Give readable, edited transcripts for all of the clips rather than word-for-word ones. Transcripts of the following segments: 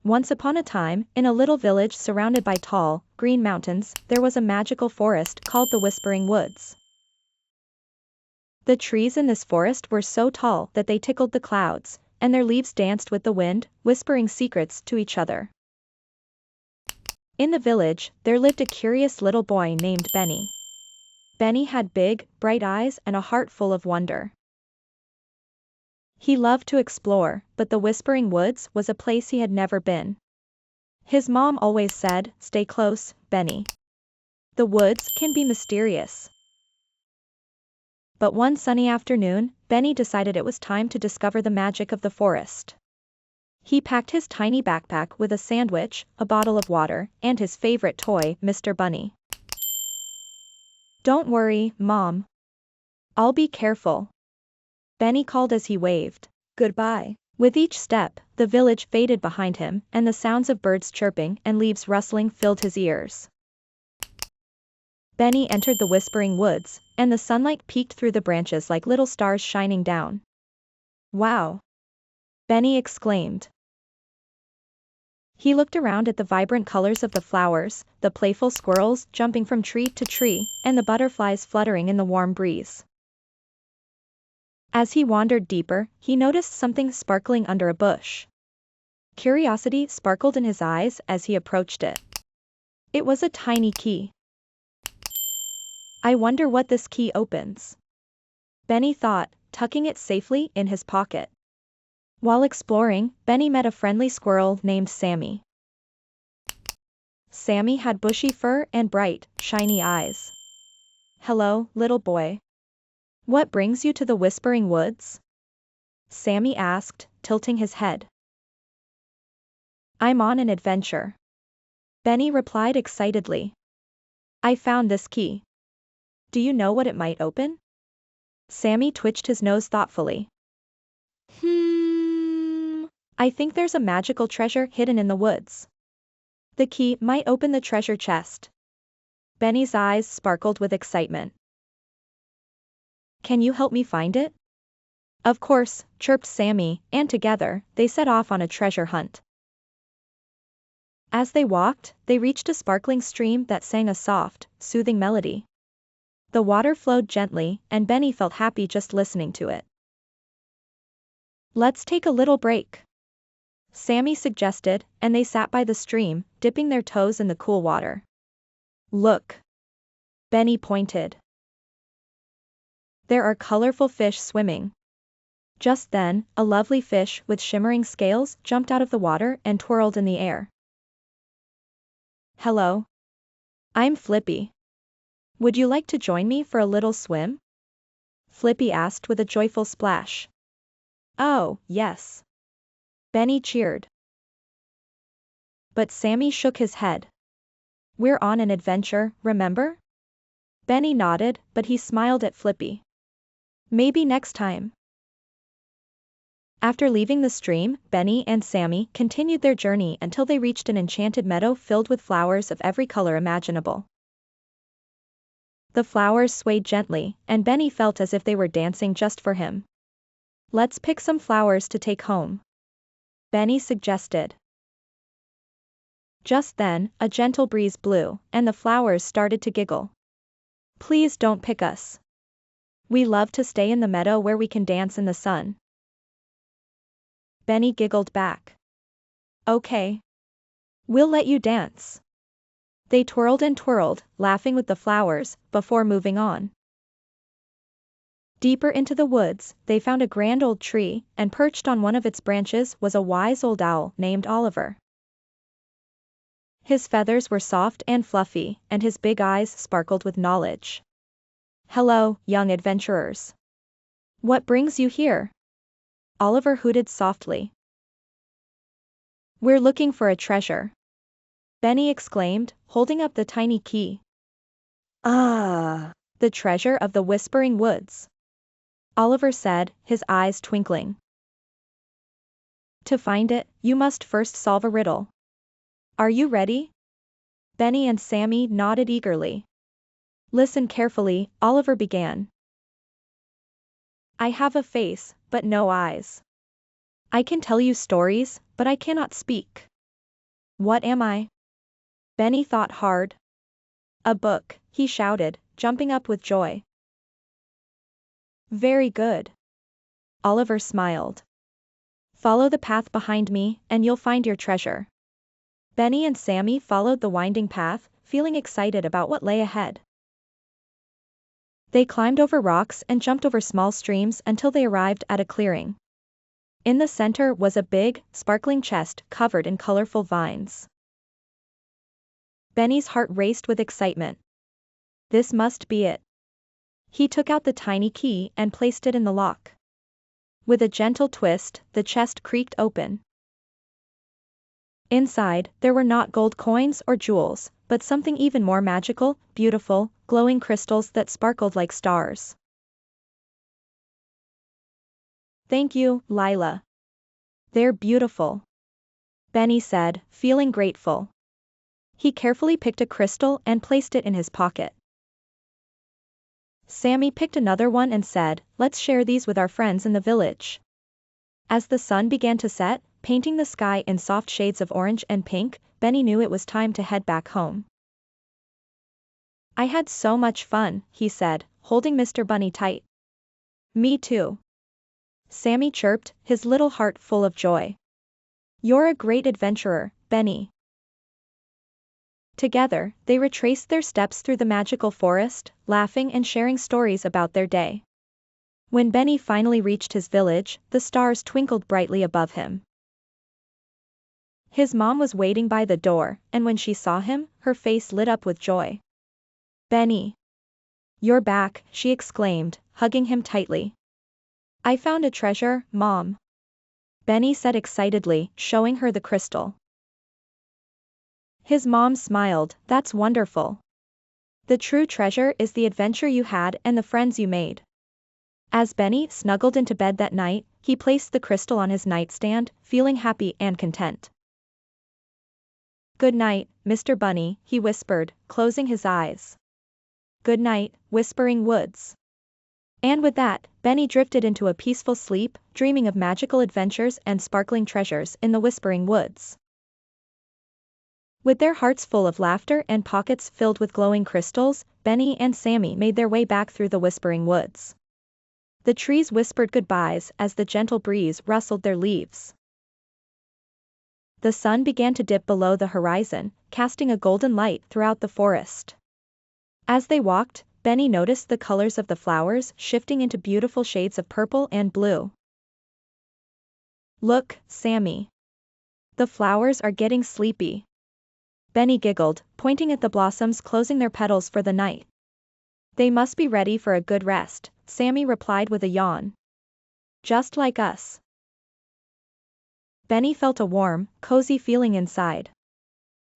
Once upon a time, in a little village surrounded by tall, green mountains, there was a magical forest called the Whispering Woods. The trees in this forest were so tall that they tickled the clouds, and their leaves danced with the wind, whispering secrets to each other. In the village, there lived a curious little boy named Benny. Benny had big, bright eyes and a heart full of wonder. He loved to explore, but the Whispering Woods was a place he had never been. His mom always said, "Stay close, Benny. The woods can be mysterious." But one sunny afternoon, Benny decided it was time to discover the magic of the forest. He packed his tiny backpack with a sandwich, a bottle of water, and his favorite toy, Mr. Bunny. "Don't worry, Mom. I'll be careful," Benny called as he waved goodbye. With each step, the village faded behind him, and the sounds of birds chirping and leaves rustling filled his ears. Benny entered the Whispering Woods, and the sunlight peeked through the branches like little stars shining down. "Wow!" Benny exclaimed. He looked around at the vibrant colors of the flowers, the playful squirrels jumping from tree to tree, and the butterflies fluttering in the warm breeze. As he wandered deeper, he noticed something sparkling under a bush. Curiosity sparkled in his eyes as he approached it. It was a tiny key. "I wonder what this key opens," Benny thought, tucking it safely in his pocket. While exploring, Benny met a friendly squirrel named Sammy. Sammy had bushy fur and bright, shiny eyes. "Hello, little boy. What brings you to the Whispering Woods?" Sammy asked, tilting his head. "I'm on an adventure," Benny replied excitedly. "I found this key. Do you know what it might open?" Sammy twitched his nose thoughtfully. I think there's a magical treasure hidden in the woods. The key might open the treasure chest." Benny's eyes sparkled with excitement. "Can you help me find it?" "Of course," chirped Sammy, and together, they set off on a treasure hunt. As they walked, they reached a sparkling stream that sang a soft, soothing melody. The water flowed gently, and Benny felt happy just listening to it. "Let's take a little break," Sammy suggested, and they sat by the stream, dipping their toes in the cool water. "Look," Benny pointed. "There are colorful fish swimming." Just then, a lovely fish with shimmering scales jumped out of the water and twirled in the air. "Hello. I'm Flippy. Would you like to join me for a little swim?" Flippy asked with a joyful splash. "Oh, yes," Benny cheered. But Sammy shook his head. "We're on an adventure, remember?" Benny nodded, but he smiled at Flippy. "Maybe next time." After leaving the stream, Benny and Sammy continued their journey until they reached an enchanted meadow filled with flowers of every color imaginable. The flowers swayed gently, and Benny felt as if they were dancing just for him. "Let's pick some flowers to take home," Benny suggested. Just then, a gentle breeze blew, and the flowers started to giggle. "Please don't pick us. We love to stay in the meadow where we can dance in the sun." Benny giggled back. "Okay. We'll let you dance." They twirled and twirled, laughing with the flowers, before moving on. Deeper into the woods, they found a grand old tree, and perched on one of its branches was a wise old owl named Oliver. His feathers were soft and fluffy, and his big eyes sparkled with knowledge. "Hello, young adventurers. What brings you here?" Oliver hooted softly. "We're looking for a treasure," Benny exclaimed, holding up the tiny key. "Ah, the treasure of the Whispering Woods," Oliver said, his eyes twinkling. "To find it, you must first solve a riddle. Are you ready?" Benny and Sammy nodded eagerly. "Listen carefully," Oliver began. "I have a face, but no eyes. I can tell you stories, but I cannot speak. What am I? Benny thought hard. A book, he shouted, jumping up with joy. Very good. Oliver smiled. Follow the path behind me, and you'll find your treasure. Benny and Sammy followed the winding path, feeling excited about what lay ahead. They climbed over rocks and jumped over small streams until they arrived at a clearing. In the center was a big, sparkling chest covered in colorful vines. Benny's heart raced with excitement. This must be it. He took out the tiny key and placed it in the lock. With a gentle twist, the chest creaked open. Inside, there were not gold coins or jewels, but something even more magical, beautiful, glowing crystals that sparkled like stars. Thank you, Lila. They're beautiful. Benny said, feeling grateful. He carefully picked a crystal and placed it in his pocket. Sammy picked another one and said, let's share these with our friends in the village. As the sun began to set, painting the sky in soft shades of orange and pink, Benny knew it was time to head back home. I had so much fun, he said, holding Mr. Bunny tight. Me too. Sammy chirped, his little heart full of joy. You're a great adventurer, Benny. Together, they retraced their steps through the magical forest, laughing and sharing stories about their day. When Benny finally reached his village, the stars twinkled brightly above him. His mom was waiting by the door, and when she saw him, her face lit up with joy. Benny. You're back, she exclaimed, hugging him tightly. I found a treasure, Mom. Benny said excitedly, showing her the crystal. His mom smiled, that's wonderful. The true treasure is the adventure you had and the friends you made. As Benny snuggled into bed that night, he placed the crystal on his nightstand, feeling happy and content. Good night, Mr. Bunny, he whispered, closing his eyes. Good night, Whispering Woods. And with that, Benny drifted into a peaceful sleep, dreaming of magical adventures and sparkling treasures in the Whispering Woods. With their hearts full of laughter and pockets filled with glowing crystals, Benny and Sammy made their way back through the Whispering Woods. The trees whispered goodbyes as the gentle breeze rustled their leaves. The sun began to dip below the horizon, casting a golden light throughout the forest. As they walked, Benny noticed the colors of the flowers shifting into beautiful shades of purple and blue. Look, Sammy. The flowers are getting sleepy. Benny giggled, pointing at the blossoms closing their petals for the night. They must be ready for a good rest, Sammy replied with a yawn. Just like us. Benny felt a warm, cozy feeling inside.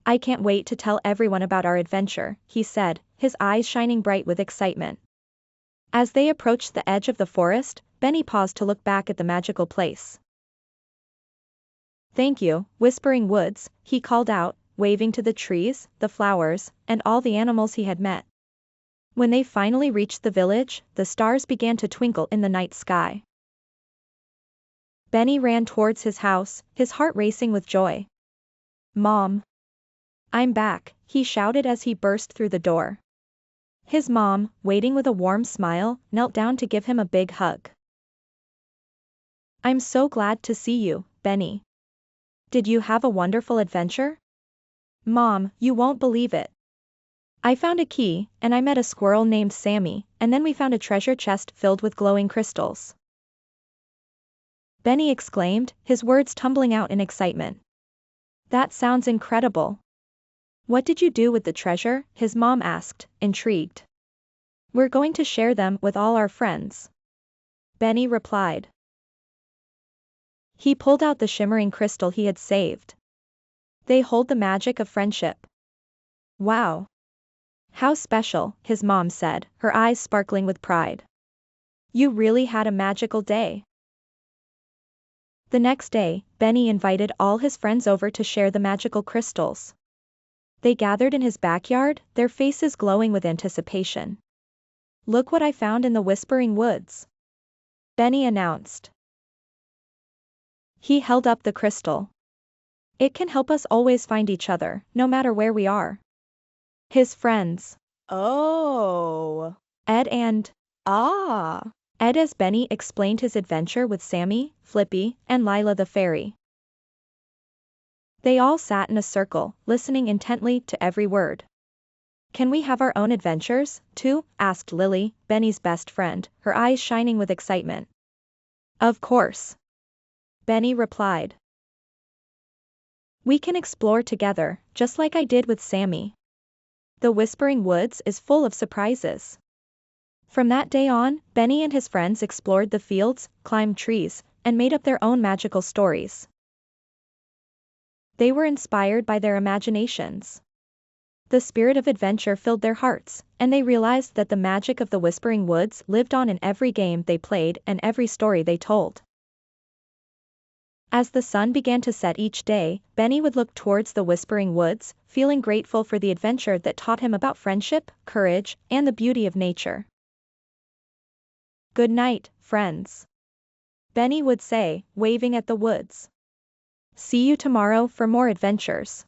I can't wait to tell everyone about our adventure, he said, his eyes shining bright with excitement. As they approached the edge of the forest, Benny paused to look back at the magical place. Thank you, Whispering Woods, he called out, waving to the trees, the flowers, and all the animals he had met. When they finally reached the village, the stars began to twinkle in the night sky. Benny ran towards his house, his heart racing with joy. Mom. I'm back, he shouted as he burst through the door. His mom, waiting with a warm smile, knelt down to give him a big hug. I'm so glad to see you, Benny. Did you have a wonderful adventure? Mom, you won't believe it. I found a key, and I met a squirrel named Sammy, and then we found a treasure chest filled with glowing crystals. Benny exclaimed, his words tumbling out in excitement. That sounds incredible. What did you do with the treasure? His mom asked, intrigued. We're going to share them with all our friends. Benny replied. He pulled out the shimmering crystal he had saved. They hold the magic of friendship. Wow. How special, his mom said, her eyes sparkling with pride. You really had a magical day. The next day, Benny invited all his friends over to share the magical crystals. They gathered in his backyard, their faces glowing with anticipation. Look what I found in the Whispering Woods. Benny announced. He held up the crystal. It can help us always find each other, no matter where we are. His friends. Oh. Ed and Ah. Ed as Benny explained his adventure with Sammy, Flippy, and Lila the fairy. They all sat in a circle, listening intently to every word. Can we have our own adventures, too? Asked Lily, Benny's best friend, her eyes shining with excitement. Of course. Benny replied. We can explore together, just like I did with Sammy. The Whispering Woods is full of surprises. From that day on, Benny and his friends explored the fields, climbed trees, and made up their own magical stories. They were inspired by their imaginations. The spirit of adventure filled their hearts, and they realized that the magic of the Whispering Woods lived on in every game they played and every story they told. As the sun began to set each day, Benny would look towards the Whispering Woods, feeling grateful for the adventure that taught him about friendship, courage, and the beauty of nature. Good night, friends. Benny would say, waving at the woods. See you tomorrow for more adventures.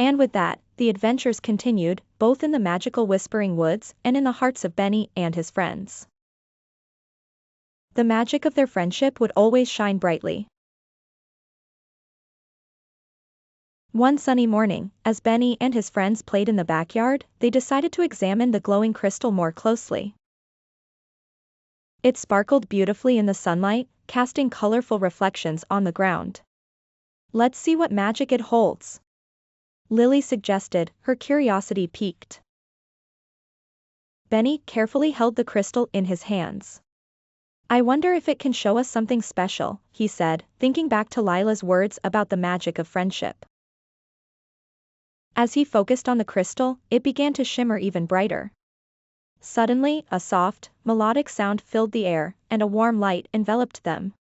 And with that, the adventures continued, both in the magical Whispering Woods and in the hearts of Benny and his friends. The magic of their friendship would always shine brightly. One sunny morning, as Benny and his friends played in the backyard, they decided to examine the glowing crystal more closely. It sparkled beautifully in the sunlight, casting colorful reflections on the ground. Let's see what magic it holds. Lily suggested, her curiosity piqued. Benny carefully held the crystal in his hands. I wonder if it can show us something special, he said, thinking back to Lila's words about the magic of friendship. As he focused on the crystal, it began to shimmer even brighter. Suddenly, a soft, melodic sound filled the air, and a warm light enveloped them.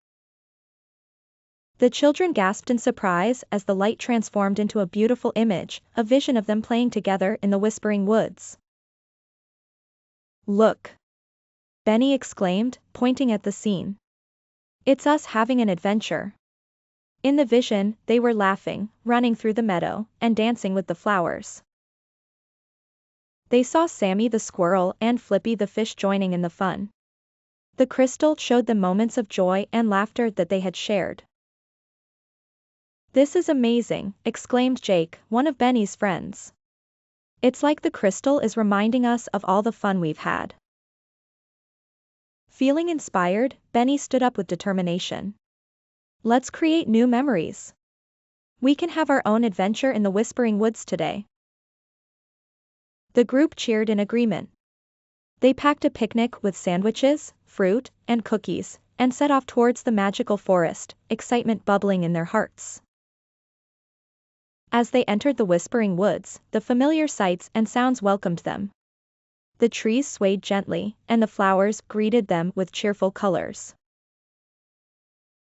The children gasped in surprise as the light transformed into a beautiful image, a vision of them playing together in the Whispering Woods. Look! Benny exclaimed, pointing at the scene. It's us having an adventure. In the vision, they were laughing, running through the meadow, and dancing with the flowers. They saw Sammy the squirrel and Flippy the fish joining in the fun. The crystal showed them moments of joy and laughter that they had shared. This is amazing, exclaimed Jake, one of Benny's friends. It's like the crystal is reminding us of all the fun we've had. Feeling inspired, Benny stood up with determination. Let's create new memories. We can have our own adventure in the Whispering Woods today. The group cheered in agreement. They packed a picnic with sandwiches, fruit, and cookies, and set off towards the magical forest, excitement bubbling in their hearts. As they entered the Whispering Woods, the familiar sights and sounds welcomed them. The trees swayed gently, and the flowers greeted them with cheerful colors.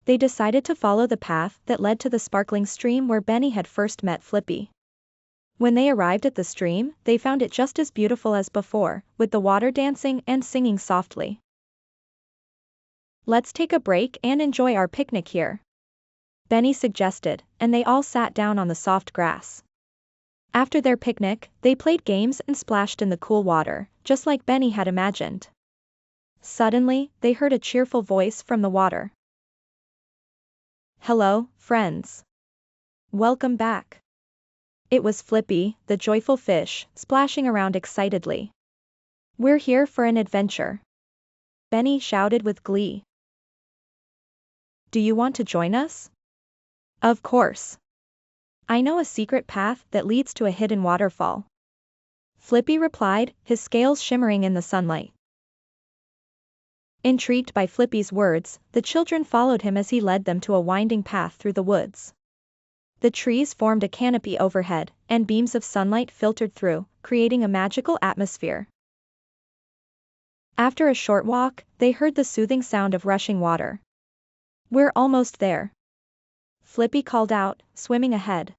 They decided to follow the path that led to the sparkling stream where Benny had first met Flippy. When they arrived at the stream, they found it just as beautiful as before, with the water dancing and singing softly. Let's take a break and enjoy our picnic here, Benny suggested, and they all sat down on the soft grass. After their picnic, they played games and splashed in the cool water, just like Benny had imagined. Suddenly, they heard a cheerful voice from the water. Hello, friends. Welcome back. It was Flippy, the joyful fish, splashing around excitedly. We're here for an adventure, Benny shouted with glee. Do you want to join us? Of course. I know a secret path that leads to a hidden waterfall, Flippy replied, his scales shimmering in the sunlight. Intrigued by Flippy's words, the children followed him as he led them to a winding path through the woods. The trees formed a canopy overhead, and beams of sunlight filtered through, creating a magical atmosphere. After a short walk, they heard the soothing sound of rushing water. We're almost there, Flippy called out, swimming ahead.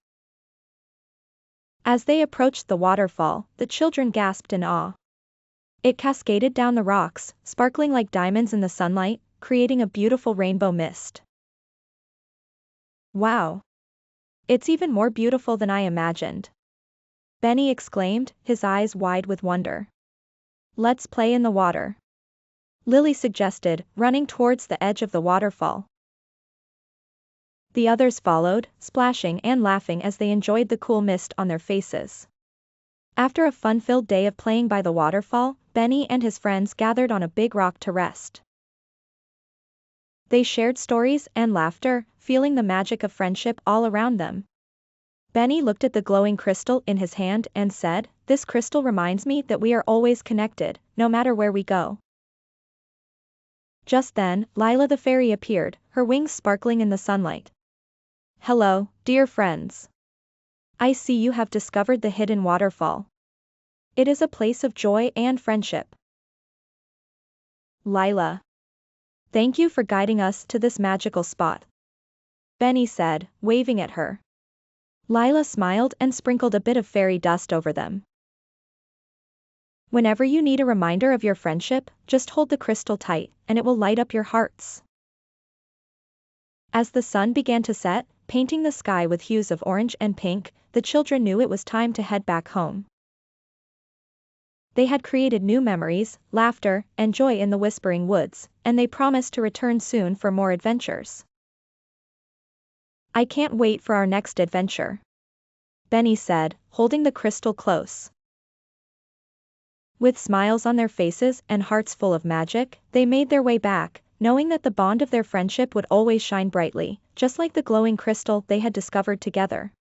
As they approached the waterfall, the children gasped in awe. It cascaded down the rocks, sparkling like diamonds in the sunlight, creating a beautiful rainbow mist. Wow! It's even more beautiful than I imagined. Benny exclaimed, his eyes wide with wonder. Let's play in the water. Lily suggested, running towards the edge of the waterfall. The others followed, splashing and laughing as they enjoyed the cool mist on their faces. After a fun-filled day of playing by the waterfall, Benny and his friends gathered on a big rock to rest. They shared stories and laughter, feeling the magic of friendship all around them. Benny looked at the glowing crystal in his hand and said, "This crystal reminds me that we are always connected, no matter where we go." Just then, Lila the fairy appeared, her wings sparkling in the sunlight. "Hello, dear friends. I see you have discovered the hidden waterfall. It is a place of joy and friendship." Lila. "Thank you for guiding us to this magical spot," Benny said, waving at her. Lila smiled and sprinkled a bit of fairy dust over them. "Whenever you need a reminder of your friendship, just hold the crystal tight, and it will light up your hearts." As the sun began to set, painting the sky with hues of orange and pink, the children knew it was time to head back home. They had created new memories, laughter, and joy in the Whispering Woods, and they promised to return soon for more adventures. "I can't wait for our next adventure," Benny said, holding the crystal close. With smiles on their faces and hearts full of magic, they made their way back, knowing that the bond of their friendship would always shine brightly, just like the glowing crystal they had discovered together.